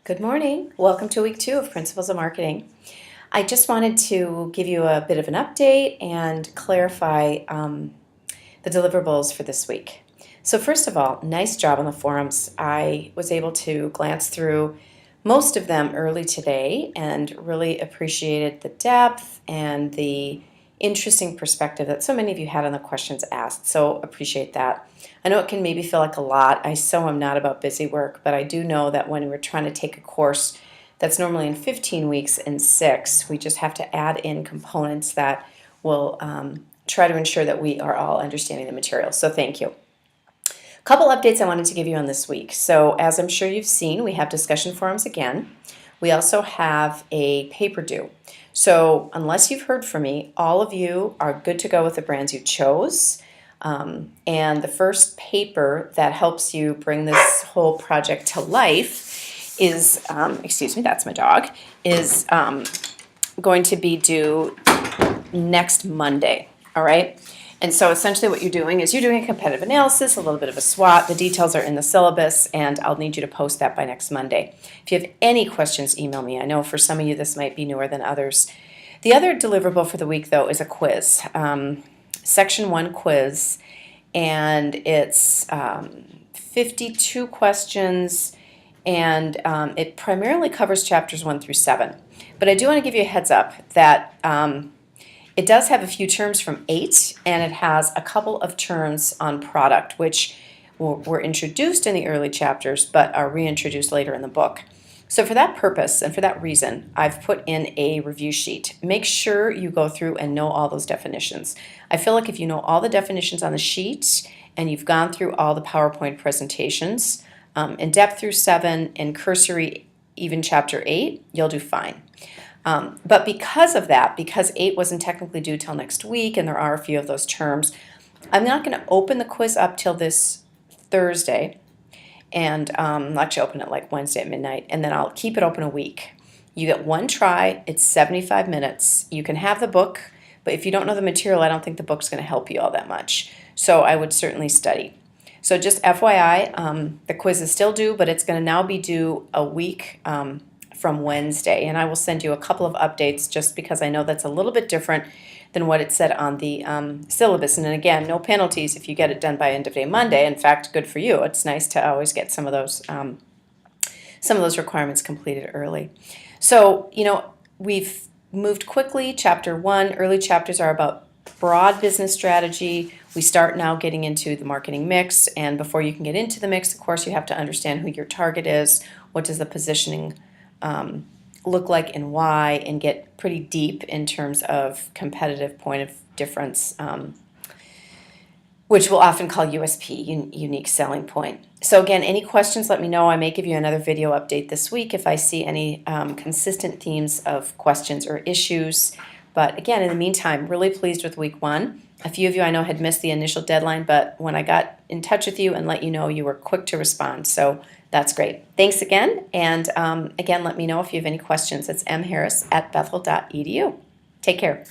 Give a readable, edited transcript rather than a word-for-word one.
Good morning. Welcome to week 2 of Principles of Marketing. I just wanted to give you a bit of an update and clarify the deliverables for this week. So first of all, nice job on the forums. I was able to glance through most of them early today and really appreciated the depth and the interesting perspective that so many of you had on the questions asked. So appreciate that. I know it can maybe feel like a lot. I so am not about busy work, but I do know that when we're trying to take a course that's normally in 15 weeks in 6, we just have to add in components that will try to ensure that we are all understanding the material. So thank you. A couple updates I wanted to give you on this week. So as I'm sure you've seen, we have discussion forums again. We also have a paper due. So unless you've heard from me, all of you are good to go with the brands you chose. And the first paper that helps you bring this whole project to life is, excuse me, that's my dog, is going to be due next Monday, all right? And so essentially what you're doing is you're doing a competitive analysis, a little bit of a SWOT. The details are in the syllabus, and I'll need you to post that by next Monday. If you have any questions, email me. I know for some of you this might be newer than others. The other deliverable for the week, though, is a quiz. Section 1 quiz, and it's 52 questions, and it primarily covers chapters 1 through 7. But I do want to give you a heads up that it does have a few terms from 8, and it has a couple of terms on product, which were introduced in the early chapters, but are reintroduced later in the book. So for that purpose and for that reason, I've put in a review sheet. Make sure you go through and know all those definitions. I feel like if you know all the definitions on the sheet and you've gone through all the PowerPoint presentations, in depth through 7 and cursory even chapter 8, you'll do fine. But because of that, because 8 wasn't technically due till next week and there are a few of those terms, I'm not going to open the quiz up till this Thursday. And I'll actually open it like Wednesday at midnight, and then I'll keep it open a week. You get one try. It's 75 minutes. You can have the book, but if you don't know the material, I don't think the book's going to help you all that much. So I would certainly study. So just FYI, the quiz is still due, but it's going to now be due a week from Wednesday. And I will send you a couple of updates just because I know that's a little bit different than what it said on the syllabus. And then again, no penalties if you get it done by end of day Monday. In fact, good for you. It's nice to always get some of those requirements completed early. So, we've moved quickly. Chapter 1, early chapters are about broad business strategy. We start now getting into the marketing mix. And before you can get into the mix, of course, you have to understand who your target is. What does the positioning look like and why, and get pretty deep in terms of competitive point of difference, which we'll often call USP, unique selling point. So again, any questions, let me know. I may give you another video update this week if I see any consistent themes of questions or issues. But again, in the meantime, really pleased with week 1. A few of you I know had missed the initial deadline, but when I got in touch with you and let you know, you were quick to respond. So that's great. Thanks again. And again, let me know if you have any questions. It's mharris@bethel.edu. Take care.